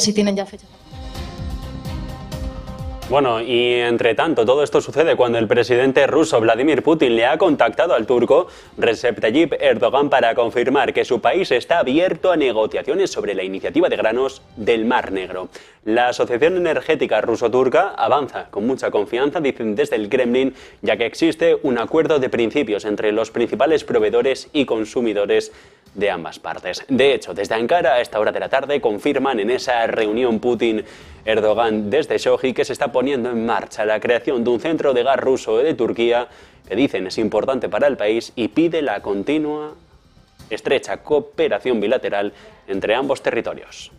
si tienen ya fecha. Bueno, y entre tanto, todo esto sucede cuando el presidente ruso Vladimir Putin le ha contactado al turco Recep Tayyip Erdogan para confirmar que su país está abierto a negociaciones sobre la iniciativa de granos del Mar Negro. La Asociación Energética Ruso-Turca avanza con mucha confianza, dicen desde el Kremlin, ya que existe un acuerdo de principios entre los principales proveedores y consumidores de ambas partes. De hecho, desde Ankara a esta hora de la tarde confirman en esa reunión Putin-Erdogan desde Sochi que se está poniendo en marcha la creación de un centro de gas ruso de Turquía que dicen es importante para el país y pide la continua estrecha cooperación bilateral entre ambos territorios.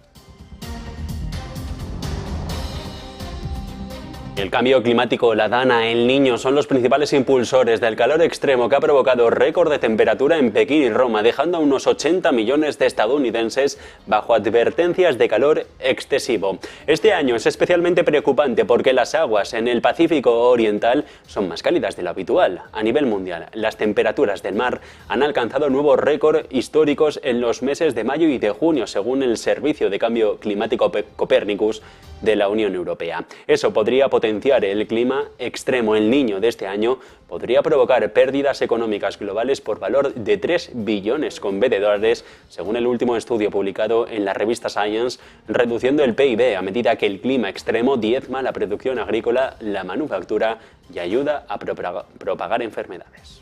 El cambio climático, la Dana, el Niño son los principales impulsores del calor extremo que ha provocado récord de temperatura en Pekín y Roma, dejando a unos 80 millones de estadounidenses bajo advertencias de calor excesivo. Este año es especialmente preocupante porque las aguas en el Pacífico Oriental son más cálidas de lo habitual. A nivel mundial, las temperaturas del mar han alcanzado nuevos récords históricos en los meses de mayo y de junio, según el Servicio de Cambio Climático Copernicus de la Unión Europea. Eso podría potenciar el clima extremo. El Niño de este año podría provocar pérdidas económicas globales por valor de 3 billones con B de dólares, según el último estudio publicado en la revista Science, reduciendo el PIB a medida que el clima extremo diezma la producción agrícola, la manufactura y ayuda a propagar enfermedades.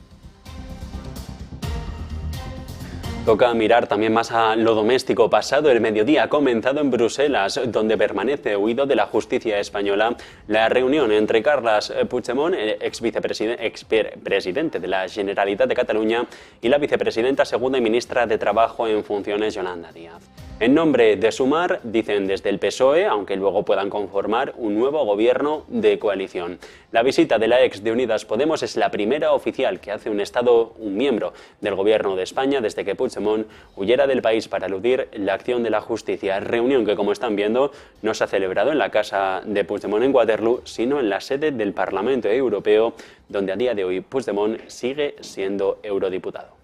Toca mirar también más a lo doméstico. Pasado el mediodía ha comenzado en Bruselas, donde permanece huido de la justicia española, la reunión entre Carles Puigdemont, expresidente de la Generalitat de Cataluña, y la vicepresidenta segunda y ministra de Trabajo en funciones, Yolanda Díaz. En nombre de Sumar, dicen desde el PSOE, aunque luego puedan conformar un nuevo gobierno de coalición. La visita de la ex de Unidas Podemos es la primera oficial que hace un miembro del gobierno de España desde que Puigdemont huyera del país para eludir la acción de la justicia. Reunión que, como están viendo, no se ha celebrado en la casa de Puigdemont en Waterloo, sino en la sede del Parlamento Europeo, donde a día de hoy Puigdemont sigue siendo eurodiputado.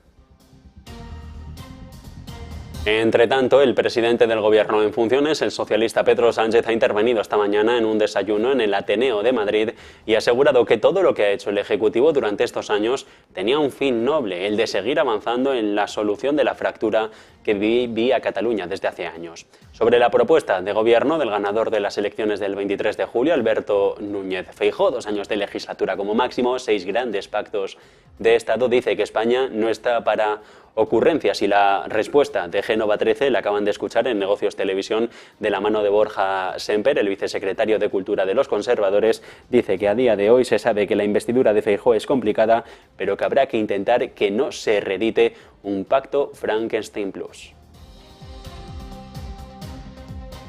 Entre tanto, el presidente del Gobierno en funciones, el socialista Pedro Sánchez, ha intervenido esta mañana en un desayuno en el Ateneo de Madrid y ha asegurado que todo lo que ha hecho el Ejecutivo durante estos años tenía un fin noble, el de seguir avanzando en la solución de la fractura que vivía Cataluña desde hace años. Sobre la propuesta de gobierno del ganador de las elecciones del 23 de julio, Alberto Núñez Feijóo, 2 años de legislatura como máximo, 6 grandes pactos de Estado, dice que España no está para ocurrencias y la respuesta de Génova 13 la acaban de escuchar en Negocios Televisión de la mano de Borja Semper, el vicesecretario de Cultura de los Conservadores. Dice que a día de hoy se sabe que la investidura de Feijóo es complicada, pero que habrá que intentar que no se reedite un pacto Frankenstein Plus.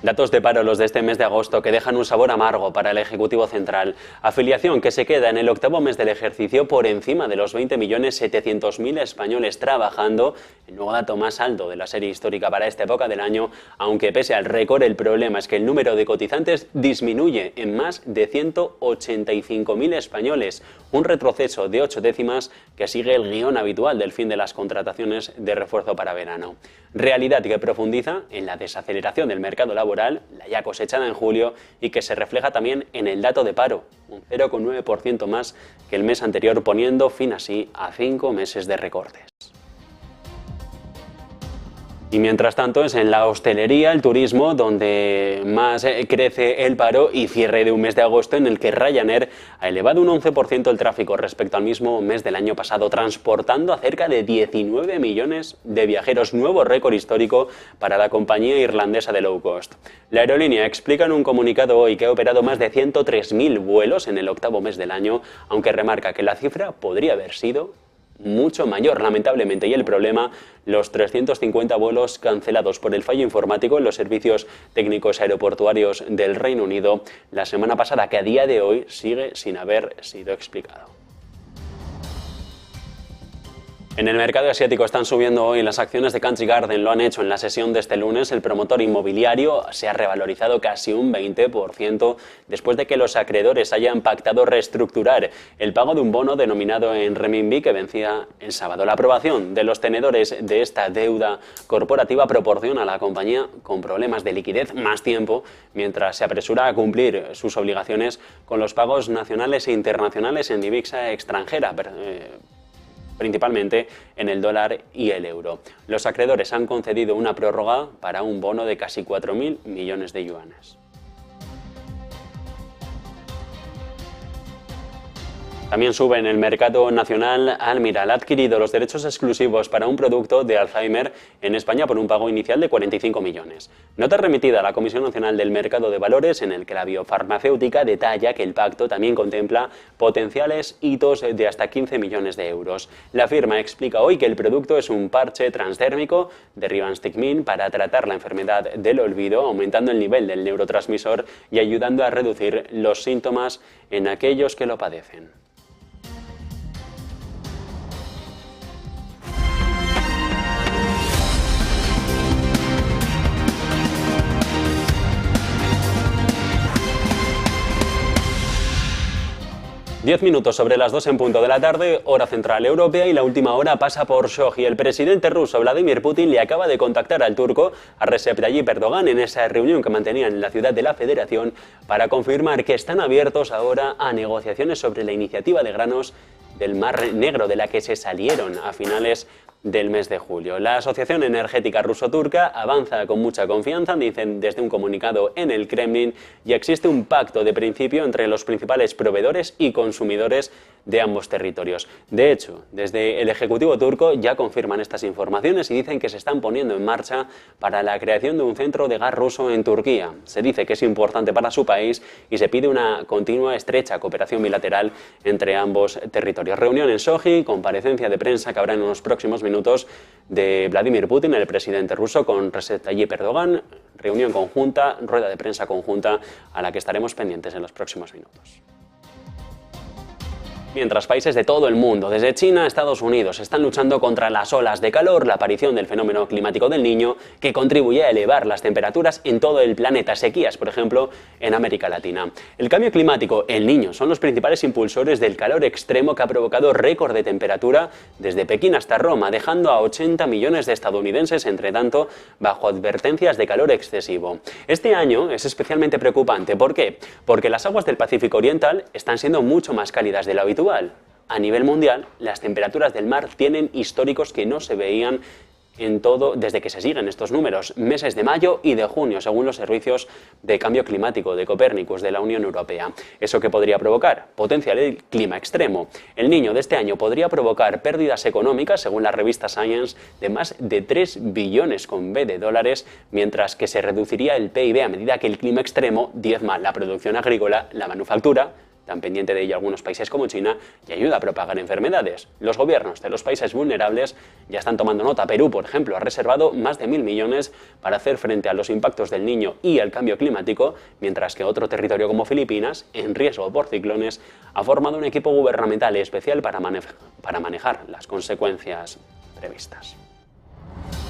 Datos de paro los de este mes de agosto que dejan un sabor amargo para el Ejecutivo Central. Afiliación que se queda en el 8º mes del ejercicio por encima de los 20.700.000 españoles trabajando, el nuevo dato más alto de la serie histórica para esta época del año, aunque pese al récord el problema es que el número de cotizantes disminuye en más de 185.000 españoles, un retroceso de 8 décimas que sigue el guión habitual del fin de las contrataciones de refuerzo para verano. Realidad que profundiza en la desaceleración del mercado laboral, la ya cosechada en julio, y que se refleja también en el dato de paro, un 0,9% más que el mes anterior, poniendo fin así a 5 meses de recortes. Y mientras tanto es en la hostelería, el turismo, donde más crece el paro y cierre de un mes de agosto en el que Ryanair ha elevado un 11% el tráfico respecto al mismo mes del año pasado, transportando a cerca de 19 millones de viajeros, nuevo récord histórico para la compañía irlandesa de low cost. La aerolínea explica en un comunicado hoy que ha operado más de 103.000 vuelos en el 8º mes del año, aunque remarca que la cifra podría haber sido mucho mayor, lamentablemente, y el problema, los 350 vuelos cancelados por el fallo informático en los servicios técnicos aeroportuarios del Reino Unido la semana pasada, que a día de hoy sigue sin haber sido explicado. En el mercado asiático están subiendo hoy las acciones de Country Garden, lo han hecho en la sesión de este lunes. El promotor inmobiliario se ha revalorizado casi un 20% después de que los acreedores hayan pactado reestructurar el pago de un bono denominado en renminbi que vencía el sábado. La aprobación de los tenedores de esta deuda corporativa proporciona a la compañía con problemas de liquidez más tiempo mientras se apresura a cumplir sus obligaciones con los pagos nacionales e internacionales en divisa extranjera, principalmente en el dólar y el euro. Los acreedores han concedido una prórroga para un bono de casi 4.000 millones de yuanes. También sube en el mercado nacional Almirall. Ha adquirido los derechos exclusivos para un producto de Alzheimer en España por un pago inicial de 45 millones. Nota remitida a la Comisión Nacional del Mercado de Valores en el que la biofarmacéutica detalla que el pacto también contempla potenciales hitos de hasta 15 millones de euros. La firma explica hoy que el producto es un parche transdérmico de rivaroxaban para tratar la enfermedad del olvido, aumentando el nivel del neurotransmisor y ayudando a reducir los síntomas en aquellos que lo padecen. Diez minutos sobre las 2 en punto de la tarde, hora central europea, y la última hora pasa por Sochi. El presidente ruso Vladimir Putin le acaba de contactar al turco, a Recep Tayyip Erdogan, en esa reunión que mantenían en la ciudad de la Federación para confirmar que están abiertos ahora a negociaciones sobre la iniciativa de granos del Mar Negro, de la que se salieron a finales del mes de julio. La Asociación Energética Ruso-Turca avanza con mucha confianza, dicen desde un comunicado en el Kremlin, y existe un pacto de principio entre los principales proveedores y consumidores de ambos territorios. De hecho, desde el Ejecutivo turco ya confirman estas informaciones y dicen que se están poniendo en marcha para la creación de un centro de gas ruso en Turquía. Se dice que es importante para su país y se pide una continua estrecha cooperación bilateral entre ambos territorios. Reunión en Sochi, comparecencia de prensa que habrá en los próximos minutos de Vladimir Putin, el presidente ruso, con Recep Tayyip Erdogan. Reunión conjunta, rueda de prensa conjunta a la que estaremos pendientes en los próximos minutos. Mientras países de todo el mundo, desde China a Estados Unidos, están luchando contra las olas de calor, la aparición del fenómeno climático del Niño, que contribuye a elevar las temperaturas en todo el planeta, sequías, por ejemplo, en América Latina. El cambio climático, el Niño, son los principales impulsores del calor extremo que ha provocado récord de temperatura desde Pekín hasta Roma, dejando a 80 millones de estadounidenses, entre tanto, bajo advertencias de calor excesivo. Este año es especialmente preocupante. ¿Por qué? Porque las aguas del Pacífico Oriental están siendo mucho más cálidas de lo habitual. A nivel mundial, las temperaturas del mar tienen históricos que no se veían desde que se siguen estos números, meses de mayo y de junio, según los servicios de cambio climático de Copérnicus de la Unión Europea. ¿Eso qué podría provocar? Potencial el clima extremo. El Niño de este año podría provocar pérdidas económicas, según la revista Science, de más de 3 billones con B de dólares, mientras que se reduciría el PIB a medida que el clima extremo diezma la producción agrícola, la manufactura, tan pendiente de ello algunos países como China, y ayuda a propagar enfermedades. Los gobiernos de los países vulnerables ya están tomando nota. Perú, por ejemplo, ha reservado más de 1.000 millones para hacer frente a los impactos del Niño y al cambio climático, mientras que otro territorio como Filipinas, en riesgo por ciclones, ha formado un equipo gubernamental especial para manejar las consecuencias previstas.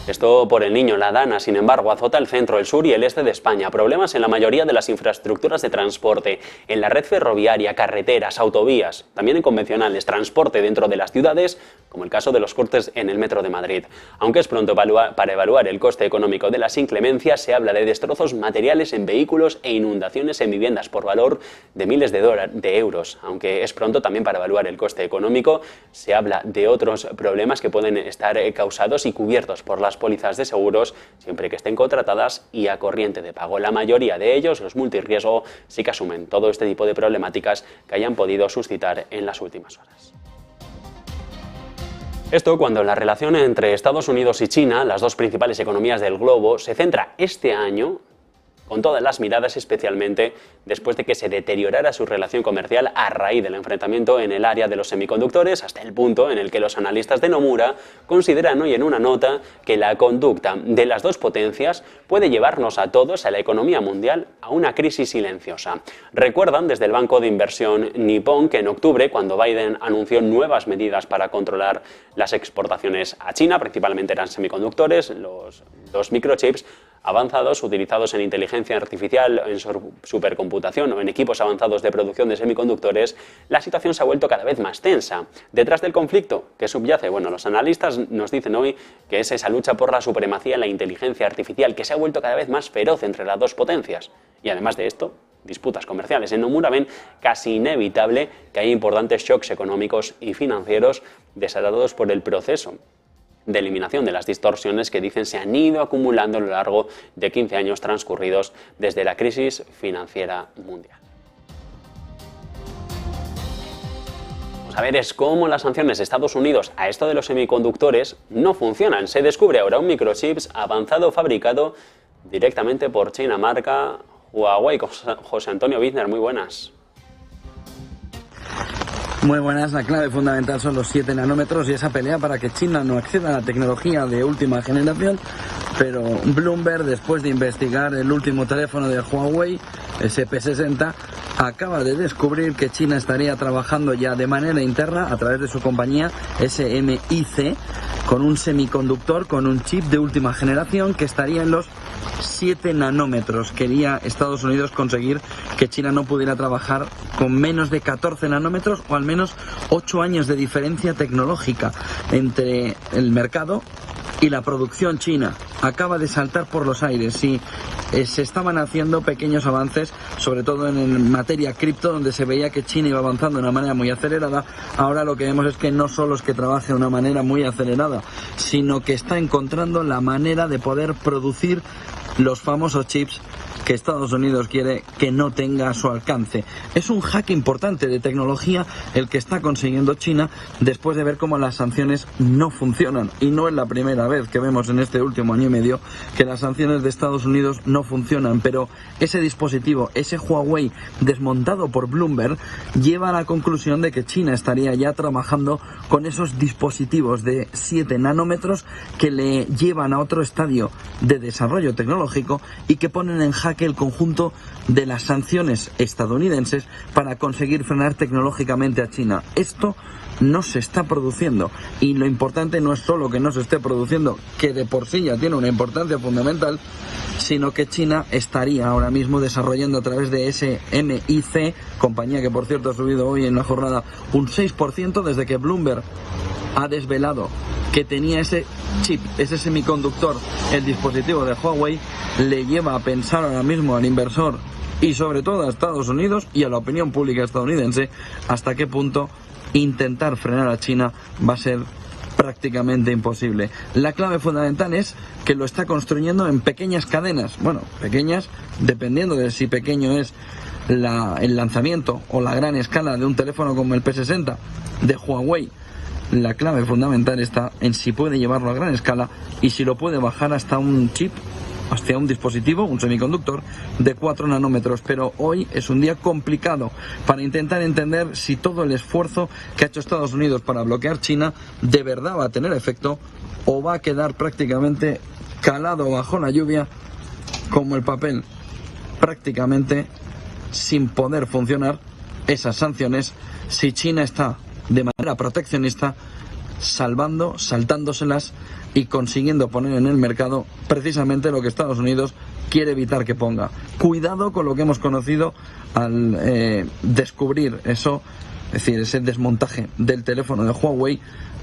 Esto por el Niño. La Dana, sin embargo, azota el centro, el sur y el este de España. Problemas en la mayoría de las infraestructuras de transporte, en la red ferroviaria, carreteras, autovías, también en convencionales, transporte dentro de las ciudades, como el caso de los cortes en el metro de Madrid. Aunque es pronto para evaluar el coste económico de las inclemencias, se habla de destrozos materiales en vehículos e inundaciones en viviendas por valor de miles de euros. Aunque es pronto también para evaluar el coste económico, se habla de otros problemas que pueden estar causados y cubiertos por las pólizas de seguros, siempre que estén contratadas y a corriente de pago. La mayoría de ellos, los multirriesgo, sí que asumen todo este tipo de problemáticas que hayan podido suscitar en las últimas horas. Esto cuando la relación entre Estados Unidos y China, las dos principales economías del globo, se centra este año con todas las miradas, especialmente después de que se deteriorara su relación comercial a raíz del enfrentamiento en el área de los semiconductores, hasta el punto en el que los analistas de Nomura consideran hoy en una nota que la conducta de las dos potencias puede llevarnos a todos, a la economía mundial, a una crisis silenciosa. Recuerdan desde el banco de inversión Nippon que en octubre, cuando Biden anunció nuevas medidas para controlar las exportaciones a China, principalmente eran semiconductores, los microchips avanzados utilizados en inteligencia artificial, en supercomputación o en equipos avanzados de producción de semiconductores, la situación se ha vuelto cada vez más tensa. Detrás del conflicto, ¿qué subyace? Bueno, los analistas nos dicen hoy que es esa lucha por la supremacía en la inteligencia artificial que se ha vuelto cada vez más feroz entre las dos potencias. Y además de esto, disputas comerciales. En Nomura ven casi inevitable que haya importantes shocks económicos y financieros desatados por el proceso de eliminación de las distorsiones que dicen se han ido acumulando a lo largo de 15 años transcurridos desde la crisis financiera mundial. Vamos a ver es cómo las sanciones de Estados Unidos a esto de los semiconductores no funcionan. Se descubre ahora un microchips avanzado fabricado directamente por China, marca Huawei. José Antonio Bizner, muy buenas. Muy buenas, la clave fundamental son los 7 nanómetros y esa pelea para que China no acceda a la tecnología de última generación, pero Bloomberg, después de investigar el último teléfono de Huawei, ese P60, acaba de descubrir que China estaría trabajando ya de manera interna a través de su compañía SMIC con un semiconductor, con un chip de última generación que estaría en los 7 nanómetros. Quería Estados Unidos conseguir que China no pudiera trabajar con menos de 14 nanómetros o al menos 8 años de diferencia tecnológica entre el mercado y la producción china. Acaba de saltar por los aires y se estaban haciendo pequeños avances, sobre todo en materia cripto, donde se veía que China iba avanzando de una manera muy acelerada. Ahora lo que vemos es que no solo es que trabaje de una manera muy acelerada, sino que está encontrando la manera de poder producir los famosos chips que Estados Unidos quiere que no tenga a su alcance. Es un hack importante de tecnología el que está consiguiendo China después de ver cómo las sanciones no funcionan. Y no es la primera vez que vemos en este último año y medio que las sanciones de Estados Unidos no funcionan. Pero ese dispositivo, ese Huawei desmontado por Bloomberg, lleva a la conclusión de que China estaría ya trabajando con esos dispositivos de 7 nanómetros que le llevan a otro estadio de desarrollo tecnológico y que ponen en jaque el conjunto de las sanciones estadounidenses para conseguir frenar tecnológicamente a China. Esto no se está produciendo y lo importante no es solo que no se esté produciendo, que de por sí ya tiene una importancia fundamental, sino que China estaría ahora mismo desarrollando a través de SMIC, compañía que por cierto ha subido hoy en la jornada un 6% desde que Bloomberg ha desvelado que tenía ese chip, ese semiconductor, el dispositivo de Huawei, le lleva a pensar ahora mismo al inversor y sobre todo a Estados Unidos y a la opinión pública estadounidense hasta qué punto intentar frenar a China va a ser prácticamente imposible. La clave fundamental es que lo está construyendo en pequeñas cadenas, bueno, pequeñas dependiendo de si pequeño es el lanzamiento o la gran escala de un teléfono como el P60 de Huawei. La clave fundamental está en si puede llevarlo a gran escala y si lo puede bajar hasta un chip, hasta un dispositivo, un semiconductor de 4 nanómetros. Pero hoy es un día complicado para intentar entender si todo el esfuerzo que ha hecho Estados Unidos para bloquear China de verdad va a tener efecto o va a quedar prácticamente calado bajo la lluvia como el papel, prácticamente sin poder funcionar esas sanciones si China está de manera proteccionista saltándoselas y consiguiendo poner en el mercado precisamente lo que Estados Unidos quiere evitar que ponga. Cuidado con lo que hemos conocido al descubrir eso, es decir, ese desmontaje del teléfono de Huawei,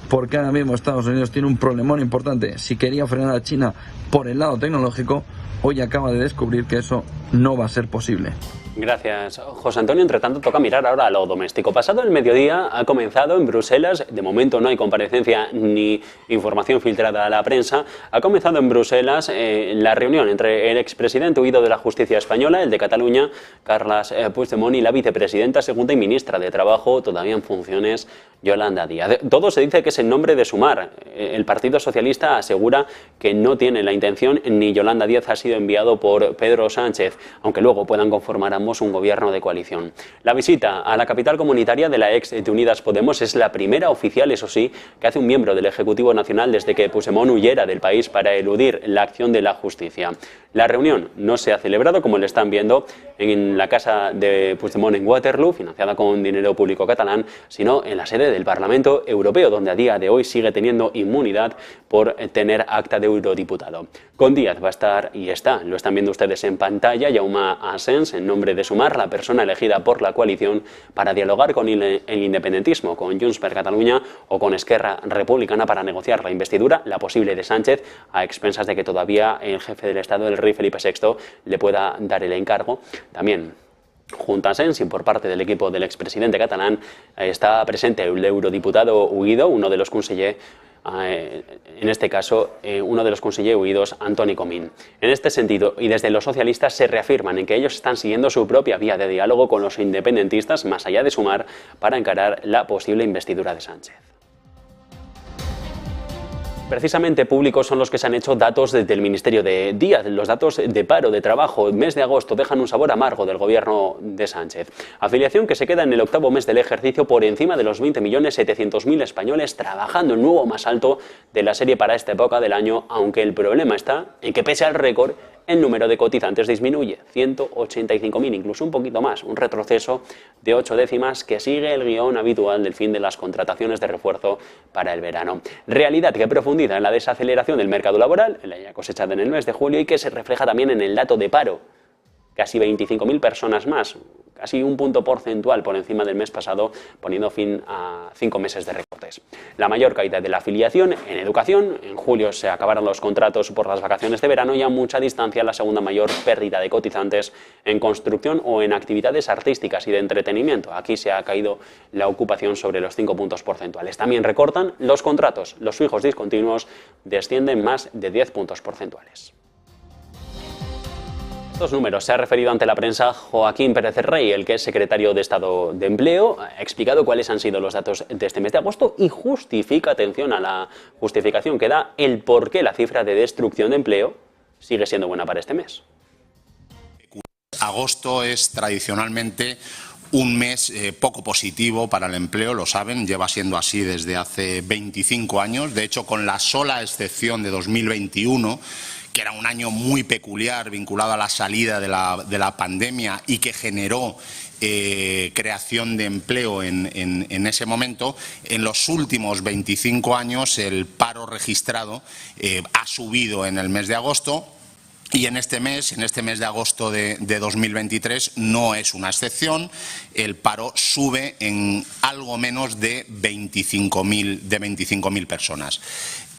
porque ahora mismo Estados Unidos tiene un problemón importante. Si quería frenar a China por el lado tecnológico, hoy acaba de descubrir que eso no va a ser posible. Gracias, José Antonio. Entre tanto, toca mirar ahora a lo doméstico. Pasado el mediodía ha comenzado en Bruselas, de momento no hay comparecencia ni información filtrada a la prensa, ha comenzado en Bruselas la reunión entre el expresidente huido de la justicia española, el de Cataluña, Carles Puigdemont, y la vicepresidenta segunda y ministra de Trabajo, todavía en funciones, Yolanda Díaz. Todo se dice que es en nombre de Sumar. El Partido Socialista asegura que no tiene la intención, ni Yolanda Díaz ha sido enviado por Pedro Sánchez, aunque luego puedan conformar ambos un gobierno de coalición. La visita a la capital comunitaria de la ex de Unidas Podemos es la primera oficial, eso sí, que hace un miembro del Ejecutivo Nacional desde que Puigdemont huyera del país para eludir la acción de la justicia. La reunión no se ha celebrado, como le están viendo, en la casa de Puigdemont en Waterloo, financiada con dinero público catalán, sino en la sede del Parlamento Europeo, donde a día de hoy sigue teniendo inmunidad por tener acta de eurodiputado. Con Díaz va a estar y está, lo están viendo ustedes en pantalla, Jaume Asens, en nombre de Sumar, la persona elegida por la coalición para dialogar con el independentismo, con Junts per Catalunya o con Esquerra Republicana para negociar la investidura, la posible de Sánchez, a expensas de que todavía el jefe del Estado, el rey Felipe VI, le pueda dar el encargo. También junto a Asens y por parte del equipo del expresidente catalán está presente el eurodiputado Huido, uno de los consellers, en este caso uno de los consellers huidos, Antoni Comín. En este sentido, y desde los socialistas se reafirman en que ellos están siguiendo su propia vía de diálogo con los independentistas, más allá de Sumar, para encarar la posible investidura de Sánchez. Precisamente públicos son los que se han hecho datos desde el Ministerio de Díaz. Los datos de paro, de trabajo, el mes de agosto dejan un sabor amargo del gobierno de Sánchez. Afiliación que se queda en el octavo mes del ejercicio por encima de los 20.700.000 españoles, trabajando el nuevo más alto de la serie para esta época del año, aunque el problema está en que pese al récord, el número de cotizantes disminuye, 185.000, incluso un poquito más, un retroceso de 8 décimas que sigue el guión habitual del fin de las contrataciones de refuerzo para el verano. Realidad que profundiza en la desaceleración del mercado laboral, en la ya cosechada en el mes de julio y que se refleja también en el dato de paro. Casi 25.000 personas más, casi un punto porcentual por encima del mes pasado, poniendo fin a 5 meses de recortes. La mayor caída de la afiliación en educación, en julio se acabaron los contratos por las vacaciones de verano y a mucha distancia la segunda mayor pérdida de cotizantes en construcción o en actividades artísticas y de entretenimiento. Aquí se ha caído la ocupación sobre los 5 puntos porcentuales. También recortan los contratos, los fijos discontinuos descienden más de 10 puntos porcentuales. Estos números se ha referido ante la prensa Joaquín Pérez Rey, el que es secretario de Estado de Empleo, ha explicado cuáles han sido los datos de este mes de agosto y justifica, atención a la justificación que da, el por qué la cifra de destrucción de empleo sigue siendo buena para este mes. Agosto es tradicionalmente un mes poco positivo para el empleo, lo saben, lleva siendo así desde hace 25 años, de hecho con la sola excepción de 2021, que era un año muy peculiar vinculado a la salida de la pandemia y que generó creación de empleo en ese momento. En los últimos 25 años el paro registrado ha subido en el mes de agosto. Y en este mes de agosto de 2023 no es una excepción, el paro sube en algo menos de 25.000 personas.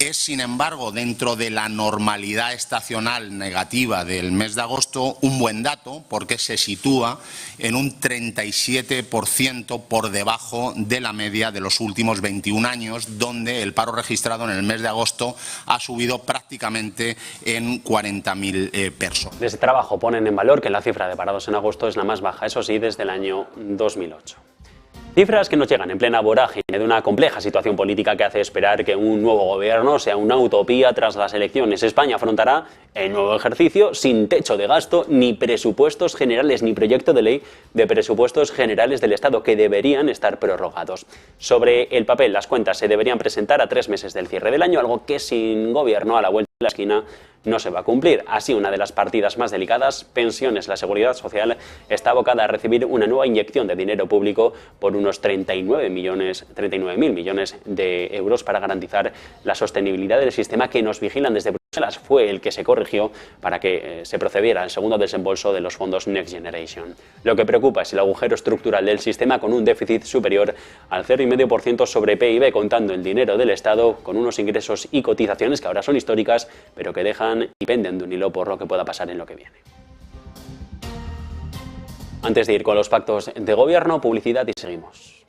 Es, sin embargo, dentro de la normalidad estacional negativa del mes de agosto, un buen dato porque se sitúa en un 37% por debajo de la media de los últimos 21 años, donde el paro registrado en el mes de agosto ha subido prácticamente en 40.000 personas. Desde Trabajo ponen en valor que la cifra de parados en agosto es la más baja, eso sí, desde el año 2008. Cifras que nos llegan en plena vorágine de una compleja situación política que hace esperar que un nuevo gobierno sea una utopía tras las elecciones. España afrontará el nuevo ejercicio sin techo de gasto, ni presupuestos generales, ni proyecto de ley de presupuestos generales del Estado, que deberían estar prorrogados. Sobre el papel, las cuentas se deberían presentar a 3 meses del cierre del año, algo que sin gobierno a la vuelta de la esquina no se va a cumplir. Así, una de las partidas más delicadas, pensiones, la seguridad social, está abocada a recibir una nueva inyección de dinero público por unos 39.000 millones de euros para garantizar la sostenibilidad del sistema que nos vigilan desde Bruselas. Fue el que se corrigió para que se procediera al segundo desembolso de los fondos Next Generation. Lo que preocupa es el agujero estructural del sistema, con un déficit superior al 0,5% sobre PIB, contando el dinero del Estado con unos ingresos y cotizaciones que ahora son históricas, pero que dejan y penden de un hilo por lo que pueda pasar en lo que viene. Antes de ir con los pactos de gobierno, publicidad y seguimos.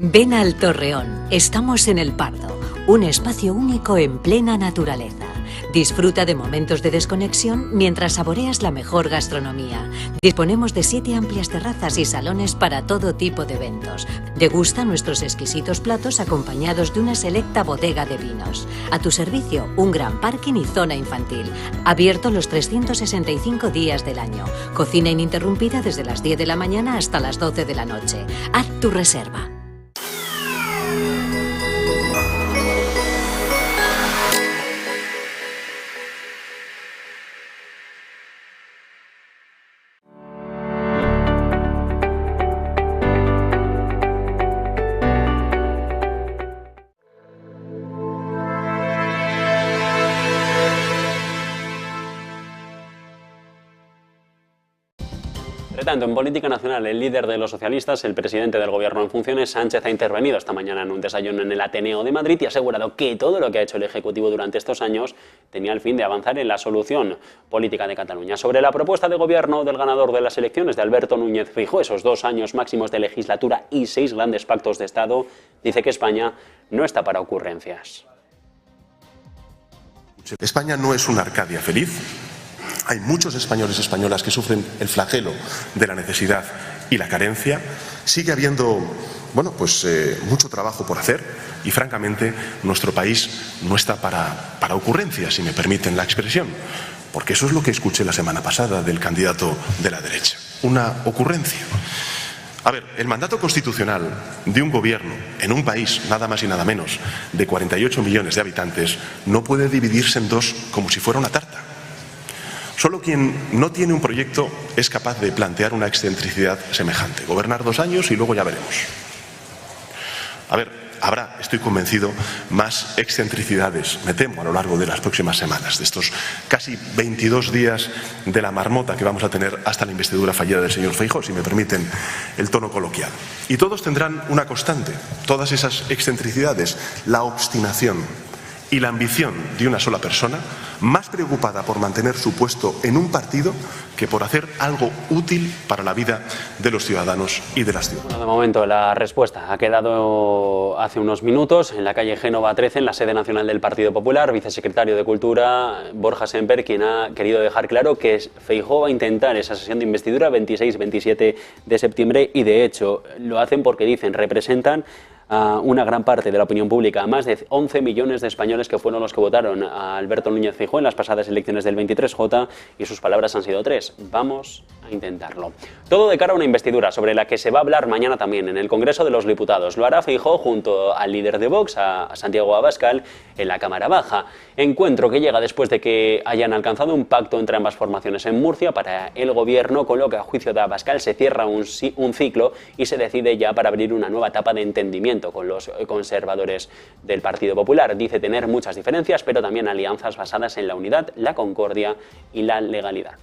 Ven al Torreón, estamos en El Pardo, un espacio único en plena naturaleza. Disfruta de momentos de desconexión mientras saboreas la mejor gastronomía. Disponemos de 7 amplias terrazas y salones para todo tipo de eventos. Degusta nuestros exquisitos platos acompañados de una selecta bodega de vinos. A tu servicio, un gran parking y zona infantil. Abierto los 365 días del año. Cocina ininterrumpida desde las 10 de la mañana hasta las 12 de la noche. Haz tu reserva. Tanto en política nacional, el líder de los socialistas, el presidente del gobierno en funciones, Sánchez, ha intervenido esta mañana en un desayuno en el Ateneo de Madrid y ha asegurado que todo lo que ha hecho el Ejecutivo durante estos años tenía el fin de avanzar en la solución política de Cataluña. Sobre la propuesta de gobierno del ganador de las elecciones, de Alberto Núñez Feijóo, esos 2 años máximos de legislatura y 6 grandes pactos de Estado, dice que España no está para ocurrencias. España no es una Arcadia feliz. Hay muchos españoles y españolas que sufren el flagelo de la necesidad y la carencia. Sigue habiendo, mucho trabajo por hacer y, francamente, nuestro país no está para ocurrencias, si me permiten la expresión, porque eso es lo que escuché la semana pasada del candidato de la derecha, una ocurrencia. A ver, el mandato constitucional de un gobierno en un país, nada más y nada menos, de 48 millones de habitantes, no puede dividirse en 2 como si fuera una tarta. Solo quien no tiene un proyecto es capaz de plantear una excentricidad semejante. Gobernar 2 años y luego ya veremos. A ver, habrá, estoy convencido, más excentricidades, me temo, a lo largo de las próximas semanas, de estos casi 22 días de la marmota que vamos a tener hasta la investidura fallida del señor Feijóo, si me permiten el tono coloquial. Y todos tendrán una constante, todas esas excentricidades, la obstinación y la ambición de una sola persona, más preocupada por mantener su puesto en un partido que por hacer algo útil para la vida de los ciudadanos y de las ciudadanas. Bueno, de momento la respuesta ha quedado hace unos minutos en la calle Génova 13, en la sede nacional del Partido Popular. Vicesecretario de Cultura, Borja Semper, quien ha querido dejar claro que Feijóo va a intentar esa sesión de investidura 26-27 de septiembre y, de hecho, lo hacen porque dicen, representan a una gran parte de la opinión pública, a más de 11 millones de españoles que fueron los que votaron a Alberto Núñez Feijóo en las pasadas elecciones del 23J, y sus palabras han sido 3. Vamos a intentarlo. Todo de cara a una investidura sobre la que se va a hablar mañana también en el Congreso de los Diputados. Lo hará Feijóo junto al líder de Vox, a Santiago Abascal, en la Cámara Baja. Encuentro que llega después de que hayan alcanzado un pacto entre ambas formaciones en Murcia para el gobierno, con lo que a juicio de Abascal se cierra un ciclo y se decide ya para abrir una nueva etapa de entendimiento con los conservadores del Partido Popular. Dice tener muchas diferencias, pero también alianzas basadas en la unidad, la concordia y la legalidad.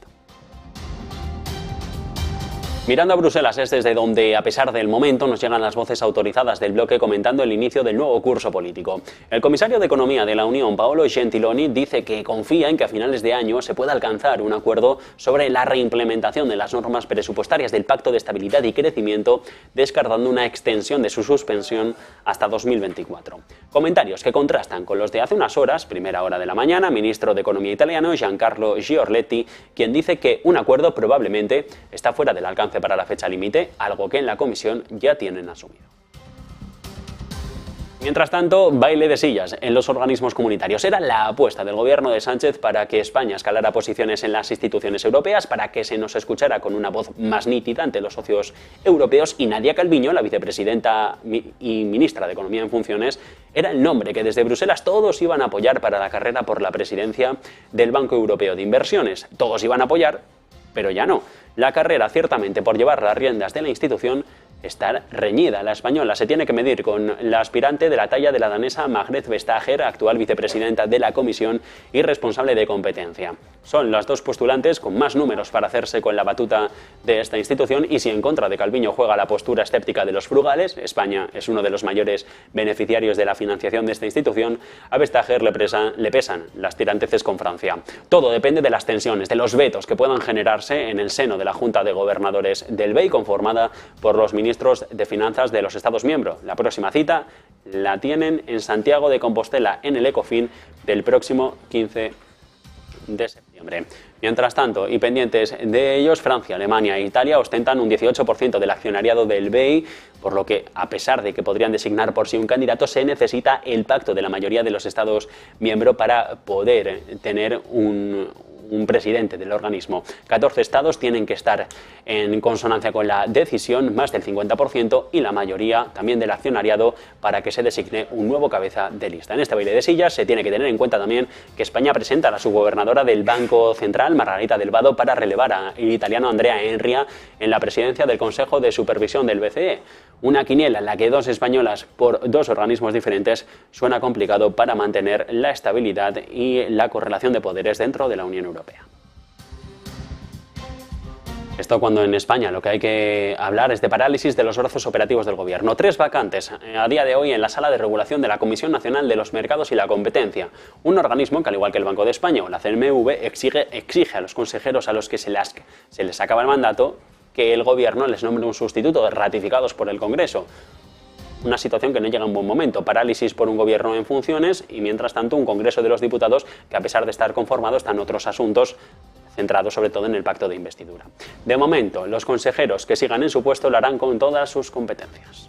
Mirando a Bruselas es desde donde, a pesar del momento, nos llegan las voces autorizadas del bloque comentando el inicio del nuevo curso político. El comisario de Economía de la Unión, Paolo Gentiloni, dice que confía en que a finales de año se pueda alcanzar un acuerdo sobre la reimplementación de las normas presupuestarias del Pacto de Estabilidad y Crecimiento, descartando una extensión de su suspensión hasta 2024. Comentarios que contrastan con los de hace unas horas, primera hora de la mañana, ministro de Economía italiano Giancarlo Giorletti, quien dice que un acuerdo probablemente está fuera del alcance para la fecha límite, algo que en la Comisión ya tienen asumido. Mientras tanto, baile de sillas en los organismos comunitarios. Era la apuesta del gobierno de Sánchez para que España escalara posiciones en las instituciones europeas, para que se nos escuchara con una voz más nítida ante los socios europeos, y Nadia Calviño, la vicepresidenta y ministra de Economía en funciones, era el nombre que desde Bruselas todos iban a apoyar para la carrera por la presidencia del Banco Europeo de Inversiones. Todos iban a apoyar, pero ya no. La carrera, ciertamente, por llevar las riendas de la institución está reñida. La española se tiene que medir con la aspirante de la talla de la danesa Margrethe Vestager, actual vicepresidenta de la Comisión y responsable de competencia. Son las dos postulantes con más números para hacerse con la batuta de esta institución, y si en contra de Calviño juega la postura escéptica de los frugales, España es uno de los mayores beneficiarios de la financiación de esta institución, a Vestager le pesan las tiranteces con Francia. Todo depende de las tensiones, de los vetos que puedan generarse en el seno de la Junta de Gobernadores del BEI, conformada por los ministros ministros de finanzas de los Estados miembros. La próxima cita la tienen en Santiago de Compostela, en el Ecofin del próximo 15 de septiembre. Mientras tanto, y pendientes de ellos, Francia, Alemania e Italia ostentan un 18% del accionariado del BEI, por lo que, a pesar de que podrían designar por sí un candidato, se necesita el pacto de la mayoría de los Estados miembros para poder tener un presidente del organismo. 14 estados tienen que estar en consonancia con la decisión, más del 50%, y la mayoría también del accionariado, para que se designe un nuevo cabeza de lista. En este baile de sillas se tiene que tener en cuenta también que España presenta a la subgobernadora del Banco Central, Margarita del Vado, para relevar al italiano Andrea Enria en la presidencia del Consejo de Supervisión del BCE. Una quiniela en la que dos españolas por dos organismos diferentes suena complicado para mantener la estabilidad y la correlación de poderes dentro de la Unión Europea. Esto cuando en España lo que hay que hablar es de parálisis de los brazos operativos del Gobierno. 3 vacantes a día de hoy en la Sala de Regulación de la Comisión Nacional de los Mercados y la Competencia. Un organismo que, al igual que el Banco de España o la CNMV, exige a los consejeros a los que se les acaba el mandato que el Gobierno les nombre un sustituto, ratificados por el Congreso. Una situación que no llega en buen momento. Parálisis por un Gobierno en funciones y, mientras tanto, un Congreso de los Diputados que, a pesar de estar conformado, están otros asuntos centrados sobre todo en el pacto de investidura. De momento, los consejeros que sigan en su puesto lo harán con todas sus competencias.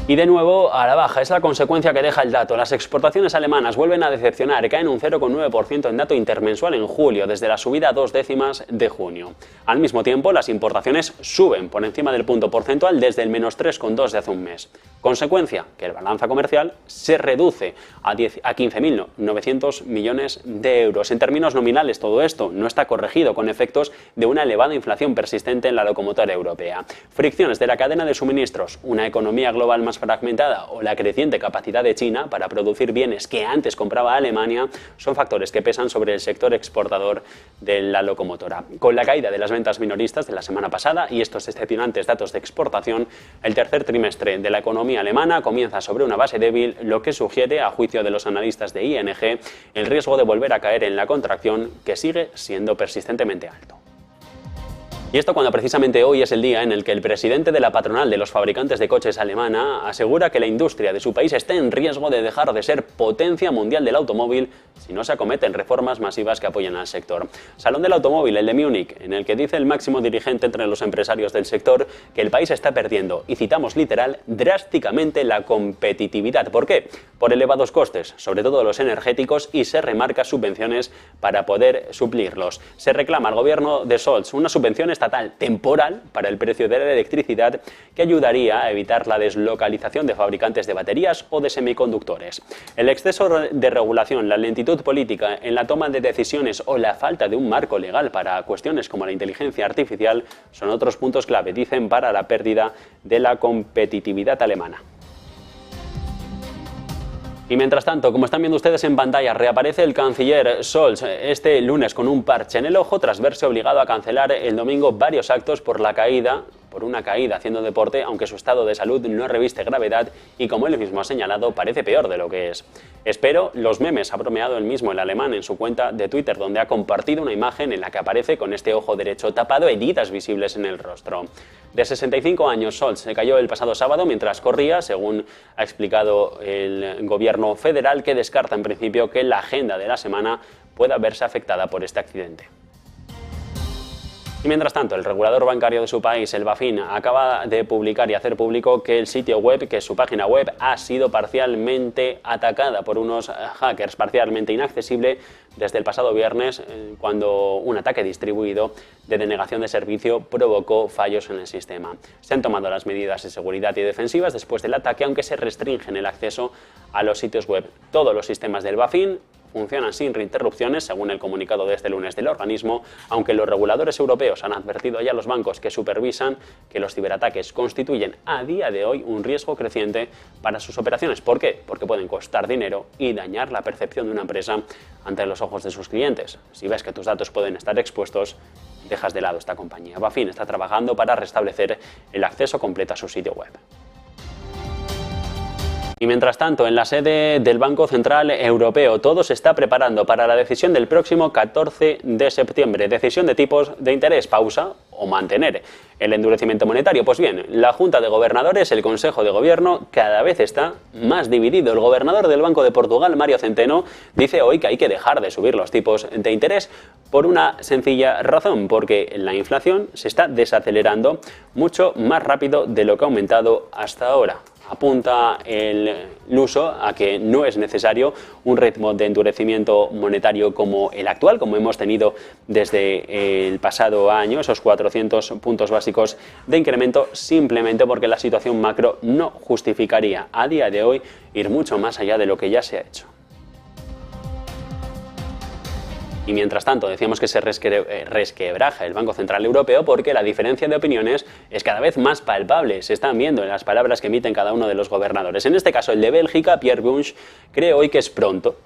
Y de nuevo a la baja, es la consecuencia que deja el dato. Las exportaciones alemanas vuelven a decepcionar, caen un 0,9% en dato intermensual en julio, desde la subida a 0,2 de junio. Al mismo tiempo, las importaciones suben por encima del punto porcentual desde el menos 3,2 de hace un mes. Consecuencia, que el balanza comercial se reduce a 15.900 millones de euros. En términos nominales, todo esto no está corregido, con efectos de una elevada inflación persistente en la locomotora europea. Fricciones de la cadena de suministros, una economía global más fragmentada o la creciente capacidad de China para producir bienes que antes compraba Alemania son factores que pesan sobre el sector exportador de la locomotora. Con la caída de las ventas minoristas de la semana pasada y estos decepcionantes datos de exportación, el tercer trimestre de la economía alemana comienza sobre una base débil, lo que sugiere, a juicio de los analistas de ING, el riesgo de volver a caer en la contracción, que sigue siendo persistentemente alto. Y esto cuando precisamente hoy es el día en el que el presidente de la patronal de los fabricantes de coches alemana asegura que la industria de su país está en riesgo de dejar de ser potencia mundial del automóvil si no se acometen reformas masivas que apoyen al sector. Salón del Automóvil, el de Múnich, en el que dice el máximo dirigente entre los empresarios del sector que el país está perdiendo, y citamos literal, drásticamente la competitividad. ¿Por qué? Por elevados costes, sobre todo los energéticos, y se remarca subvenciones para poder suplirlos. Se reclama al gobierno de Scholz una subvención estatal temporal para el precio de la electricidad que ayudaría a evitar la deslocalización de fabricantes de baterías o de semiconductores. El exceso de regulación, la lentitud política en la toma de decisiones o la falta de un marco legal para cuestiones como la inteligencia artificial son otros puntos clave, dicen, para la pérdida de la competitividad alemana. Y mientras tanto, como están viendo ustedes en pantalla, reaparece el canciller Scholz este lunes con un parche en el ojo tras verse obligado a cancelar el domingo varios actos por una caída haciendo deporte, aunque su estado de salud no reviste gravedad y, como él mismo ha señalado, parece peor de lo que es. Espero los memes, ha bromeado él mismo el alemán en su cuenta de Twitter, donde ha compartido una imagen en la que aparece con este ojo derecho tapado, heridas visibles en el rostro. De 65 años, Scholz se cayó el pasado sábado mientras corría, según ha explicado el gobierno federal, que descarta en principio que la agenda de la semana pueda verse afectada por este accidente. Y mientras tanto, el regulador bancario de su país, el BaFin, acaba de publicar y hacer público que el sitio web, que su página web, ha sido parcialmente atacada por unos hackers, parcialmente inaccesible desde el pasado viernes, cuando un ataque distribuido de denegación de servicio provocó fallos en el sistema. Se han tomado las medidas de seguridad y defensivas después del ataque, aunque se restringen el acceso a los sitios web. Todos los sistemas del BaFin funcionan sin interrupciones, según el comunicado de este lunes del organismo, aunque los reguladores europeos han advertido ya a los bancos que supervisan que los ciberataques constituyen a día de hoy un riesgo creciente para sus operaciones. ¿Por qué? Porque pueden costar dinero y dañar la percepción de una empresa ante los ojos de sus clientes. Si ves que tus datos pueden estar expuestos, dejas de lado esta compañía. BaFin está trabajando para restablecer el acceso completo a su sitio web. Y mientras tanto, en la sede del Banco Central Europeo, todo se está preparando para la decisión del próximo 14 de septiembre. Decisión de tipos de interés, pausa o mantener el endurecimiento monetario. Pues bien, la Junta de Gobernadores, el Consejo de Gobierno, cada vez está más dividido. El gobernador del Banco de Portugal, Mário Centeno, dice hoy que hay que dejar de subir los tipos de interés por una sencilla razón, porque la inflación se está desacelerando mucho más rápido de lo que ha aumentado hasta ahora. Apunta el Luso a que no es necesario un ritmo de endurecimiento monetario como el actual, como hemos tenido desde el pasado año, esos 400 puntos básicos de incremento, simplemente porque la situación macro no justificaría a día de hoy ir mucho más allá de lo que ya se ha hecho. Y mientras tanto, decíamos que se resquebraja el Banco Central Europeo porque la diferencia de opiniones es cada vez más palpable. Se están viendo en las palabras que emiten cada uno de los gobernadores. En este caso, el de Bélgica, Pierre Bunch, cree hoy que es pronto.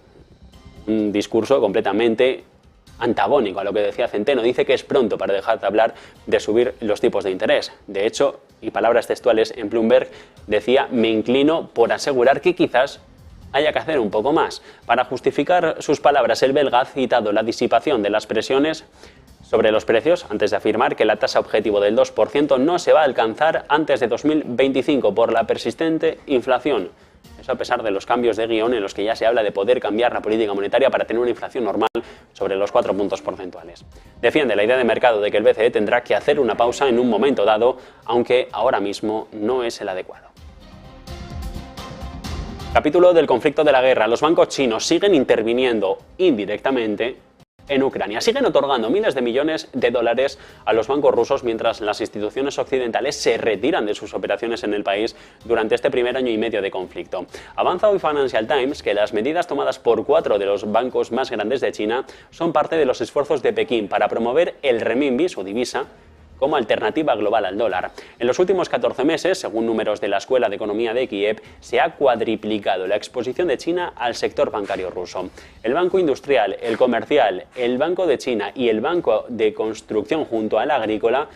Un discurso completamente antagónico a lo que decía Centeno. Dice que es pronto para dejar de hablar de subir los tipos de interés. De hecho, y palabras textuales en Bloomberg, decía: me inclino por asegurar que quizás haya que hacer un poco más. Para justificar sus palabras, el belga ha citado la disipación de las presiones sobre los precios antes de afirmar que la tasa objetivo del 2% no se va a alcanzar antes de 2025 por la persistente inflación. Eso a pesar de los cambios de guión en los que ya se habla de poder cambiar la política monetaria para tener una inflación normal sobre los 4 puntos porcentuales. Defiende la idea de mercado de que el BCE tendrá que hacer una pausa en un momento dado, aunque ahora mismo no es el adecuado. Capítulo del conflicto de la guerra. Los bancos chinos siguen interviniendo indirectamente en Ucrania. Siguen otorgando miles de millones de dólares a los bancos rusos mientras las instituciones occidentales se retiran de sus operaciones en el país durante este primer año y medio de conflicto. Avanza hoy Financial Times que las medidas tomadas por 4 de los bancos más grandes de China son parte de los esfuerzos de Pekín para promover el renminbi, su divisa, como alternativa global al dólar. En los últimos 14 meses, según números de la Escuela de Economía de Kiev, se ha cuadriplicado la exposición de China al sector bancario ruso. El Banco Industrial, el Comercial, el Banco de China y el Banco de Construcción junto al Agrícola,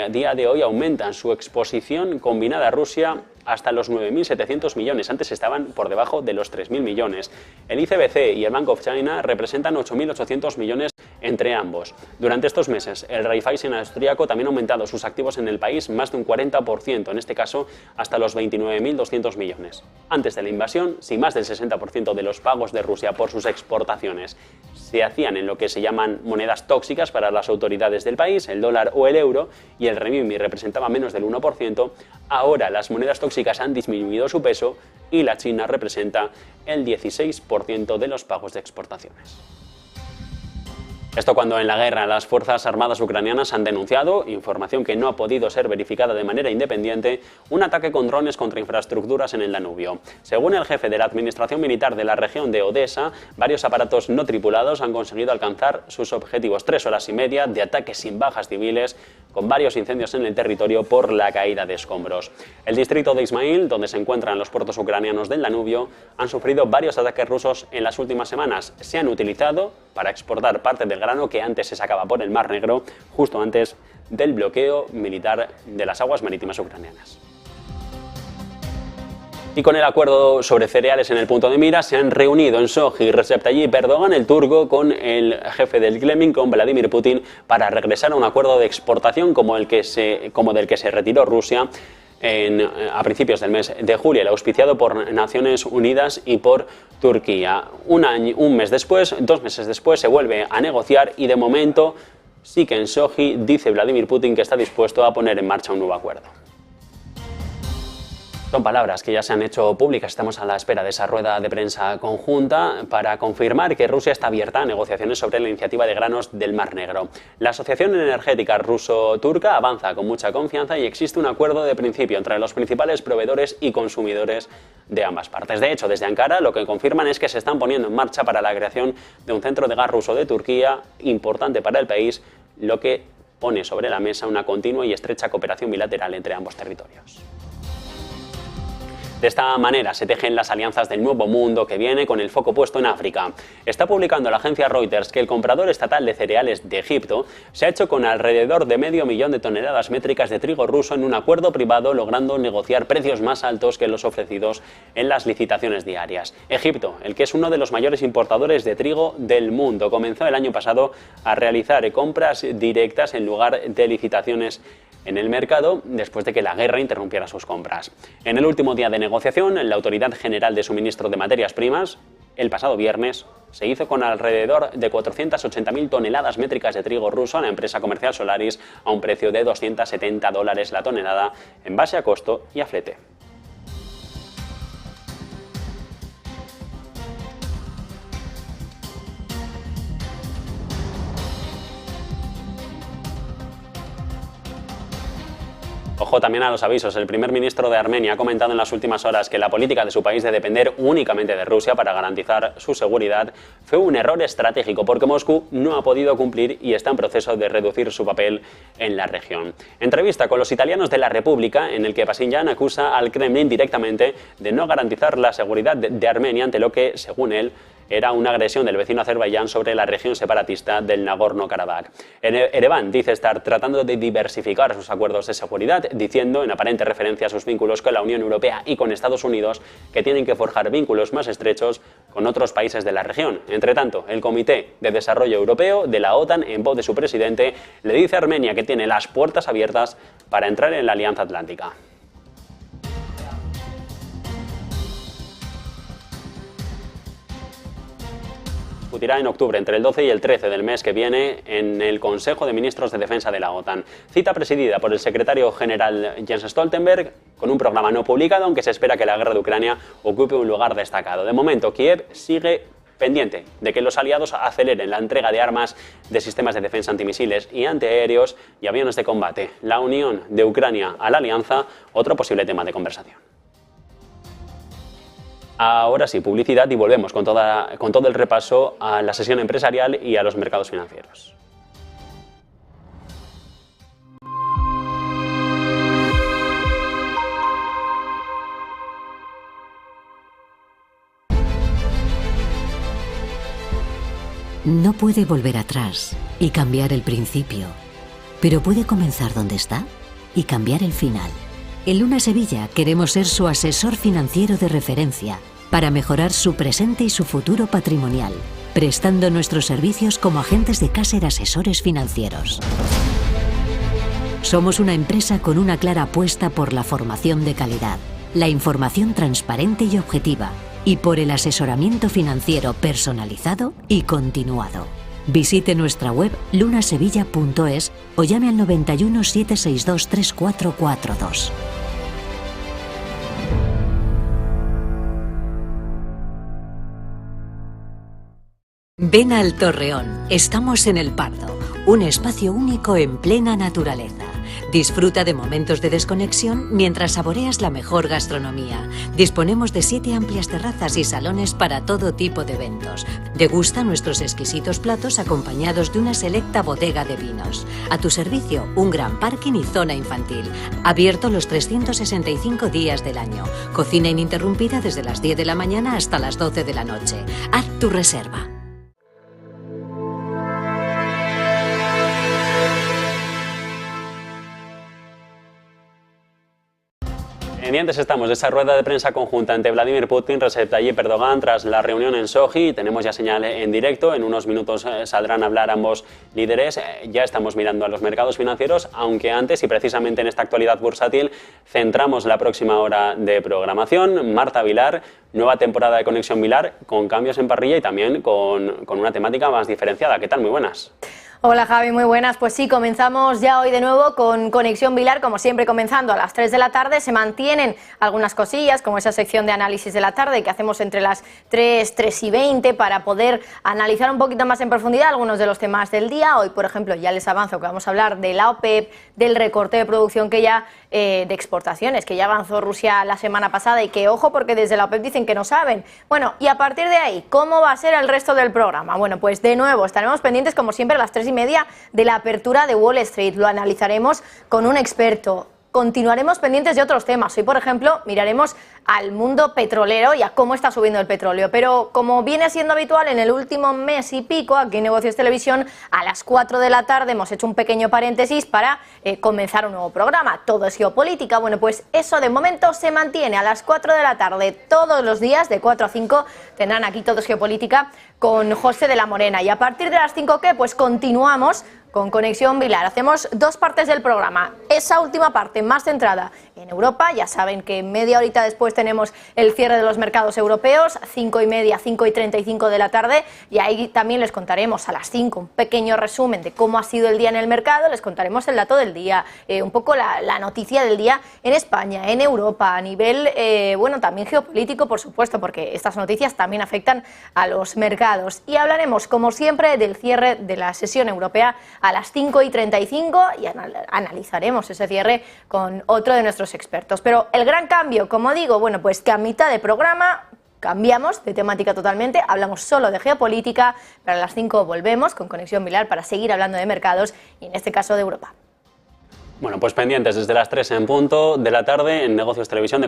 día de hoy aumentan su exposición combinada a Rusia hasta los 9.700 millones. Antes estaban por debajo de los 3.000 millones. El ICBC y el Bank of China representan 8.800 millones entre ambos. Durante estos meses, el Raiffeisen austríaco también ha aumentado sus activos en el país más de un 40%, en este caso hasta los 29.200 millones. Antes de la invasión, si más del 60% de los pagos de Rusia por sus exportaciones se hacían en lo que se llaman monedas tóxicas para las autoridades del país, el dólar o el euro, y el renminbi representaba menos del 1%, ahora las monedas tóxicas han disminuido su peso y la China representa el 16% de los pagos de exportaciones. Esto cuando en la guerra las Fuerzas Armadas ucranianas han denunciado, información que no ha podido ser verificada de manera independiente, un ataque con drones contra infraestructuras en el Danubio. Según el jefe de la Administración Militar de la región de Odesa, varios aparatos no tripulados han conseguido alcanzar sus objetivos. 3 horas y media de ataques sin bajas civiles, con varios incendios en el territorio por la caída de escombros. El distrito de Ismail, donde se encuentran los puertos ucranianos del Danubio, han sufrido varios ataques rusos en las últimas semanas. Se han utilizado para exportar parte del grano que antes se sacaba por el Mar Negro, justo antes del bloqueo militar de las aguas marítimas ucranianas. Y con el acuerdo sobre cereales en el punto de mira, se han reunido en Sochi Recep Tayyip Erdogan, el turco, con el jefe del Kremlin, con Vladimir Putin, para regresar a un acuerdo de exportación como del que se retiró Rusia a principios del mes de julio, el auspiciado por Naciones Unidas y por Turquía. Un mes después, 2 meses después, se vuelve a negociar y de momento sí que en Sochi dice Vladimir Putin que está dispuesto a poner en marcha un nuevo acuerdo. Son palabras que ya se han hecho públicas. Estamos a la espera de esa rueda de prensa conjunta para confirmar que Rusia está abierta a negociaciones sobre la iniciativa de granos del Mar Negro. La Asociación Energética Ruso-Turca avanza con mucha confianza y existe un acuerdo de principio entre los principales proveedores y consumidores de ambas partes. De hecho, desde Ankara lo que confirman es que se están poniendo en marcha para la creación de un centro de gas ruso de Turquía importante para el país, lo que pone sobre la mesa una continua y estrecha cooperación bilateral entre ambos territorios. De esta manera se tejen las alianzas del nuevo mundo que viene, con el foco puesto en África. Está publicando la agencia Reuters que el comprador estatal de cereales de Egipto se ha hecho con alrededor de 500 millones de toneladas métricas de trigo ruso en un acuerdo privado, logrando negociar precios más altos que los ofrecidos en las licitaciones diarias. Egipto, el que es uno de los mayores importadores de trigo del mundo, comenzó el año pasado a realizar compras directas en lugar de licitaciones en el mercado, después de que la guerra interrumpiera sus compras. En el último día de negociación, la Autoridad General de Suministro de Materias Primas, el pasado viernes, se hizo con alrededor de 480.000 toneladas métricas de trigo ruso a la empresa comercial Solaris a un precio de $270 la tonelada, en base a costo y a flete. Ojo también a los avisos. El primer ministro de Armenia ha comentado en las últimas horas que la política de su país de depender únicamente de Rusia para garantizar su seguridad fue un error estratégico, porque Moscú no ha podido cumplir y está en proceso de reducir su papel en la región. Entrevista con los italianos de La República, en el que Pashinyan acusa al Kremlin directamente de no garantizar la seguridad de Armenia ante lo que, según él, era una agresión del vecino Azerbaiyán sobre la región separatista del Nagorno-Karabaj. Ereván dice estar tratando de diversificar sus acuerdos de seguridad, diciendo, en aparente referencia a sus vínculos con la Unión Europea y con Estados Unidos, que tienen que forjar vínculos más estrechos con otros países de la región. Entre tanto, el Comité de Desarrollo Europeo de la OTAN, en voz de su presidente, le dice a Armenia que tiene las puertas abiertas para entrar en la Alianza Atlántica. Discutirá en octubre, entre el 12 y el 13 del mes que viene, en el Consejo de Ministros de Defensa de la OTAN. Cita presidida por el secretario general Jens Stoltenberg, con un programa no publicado, aunque se espera que la guerra de Ucrania ocupe un lugar destacado. De momento, Kiev sigue pendiente de que los aliados aceleren la entrega de armas, de sistemas de defensa antimisiles y antiaéreos y aviones de combate. La unión de Ucrania a la alianza, otro posible tema de conversación. Ahora sí, publicidad, y volvemos con todo el repaso a la sesión empresarial y a los mercados financieros. No puede volver atrás y cambiar el principio, pero puede comenzar donde está y cambiar el final. En Luna Sevilla queremos ser su asesor financiero de referencia para mejorar su presente y su futuro patrimonial, prestando nuestros servicios como agentes de Caser Asesores Financieros. Somos una empresa con una clara apuesta por la formación de calidad, la información transparente y objetiva, y por el asesoramiento financiero personalizado y continuado. Visite nuestra web lunasevilla.es o llame al 91 762 3442. Ven al Torreón. Estamos en El Pardo, un espacio único en plena naturaleza. Disfruta de momentos de desconexión mientras saboreas la mejor gastronomía. Disponemos de 7 amplias terrazas y salones para todo tipo de eventos. Degusta nuestros exquisitos platos acompañados de una selecta bodega de vinos. A tu servicio, un gran parking y zona infantil. Abierto los 365 días del año. Cocina ininterrumpida desde las 10 de la mañana hasta las 12 de la noche. Haz tu reserva. Pendientes estamos de esa rueda de prensa conjunta entre Vladimir Putin, Recep Tayyip Erdogan tras la reunión en Sochi. Tenemos ya señal en directo, en unos minutos saldrán a hablar ambos líderes. Ya estamos mirando a los mercados financieros, aunque antes, y precisamente en esta actualidad bursátil, centramos la próxima hora de programación. Marta Vilar, nueva temporada de Conexión Vilar, con cambios en parrilla y también con una temática más diferenciada. ¿Qué tal? Muy buenas. Hola Javi, muy buenas. Pues sí, comenzamos ya hoy de nuevo con Conexión Vilar, como siempre comenzando a las 3 de la tarde. Se mantienen algunas cosillas, como esa sección de análisis de la tarde que hacemos entre las 3 y 20 para poder analizar un poquito más en profundidad algunos de los temas del día. Hoy, por ejemplo, ya les avanzo que vamos a hablar de la OPEP, del recorte de producción que ya de exportaciones, que ya avanzó Rusia la semana pasada y que, ojo, porque desde la OPEP dicen que no saben. Bueno, y a partir de ahí, ¿cómo va a ser el resto del programa? Bueno, pues de nuevo estaremos pendientes, como siempre, a las 3:30 de la apertura de Wall Street. Lo analizaremos con un experto. continuaremos pendientes de otros temas. Hoy, por ejemplo, miraremos al mundo petrolero y a cómo está subiendo el petróleo. Pero como viene siendo habitual en el último mes y pico, aquí en Negocios Televisión, a las 4 de la tarde hemos hecho un pequeño paréntesis para comenzar un nuevo programa. Todo es geopolítica. Bueno, pues eso de momento se mantiene a las 4 de la tarde todos los días, de 4 a 5, tendrán aquí Todo es geopolítica con José de la Morena. Y a partir de las 5, ¿qué? Pues continuamos con Conexión Vilar. Hacemos dos partes del programa. Esa última parte más centrada en Europa. Ya saben que media horita después tenemos el cierre de los mercados europeos, 5:30, 5:35 de la tarde. Y ahí también les contaremos a las 5 un pequeño resumen de cómo ha sido el día en el mercado. Les contaremos el dato del día, un poco la noticia del día en España, en Europa, a nivel, bueno, también geopolítico, por supuesto, porque estas noticias también afectan a los mercados. Y hablaremos, como siempre, del cierre de la sesión europea a las 5:35 y analizaremos ese cierre con otro de nuestros expertos. Pero el gran cambio, como digo, bueno, pues que a mitad de programa cambiamos de temática totalmente, hablamos solo de geopolítica, pero a las 5 volvemos con Conexión Vilar para seguir hablando de mercados y en este caso de Europa. Bueno, pues pendientes desde las 3 en punto de la tarde en Negocios Televisión de Conexión.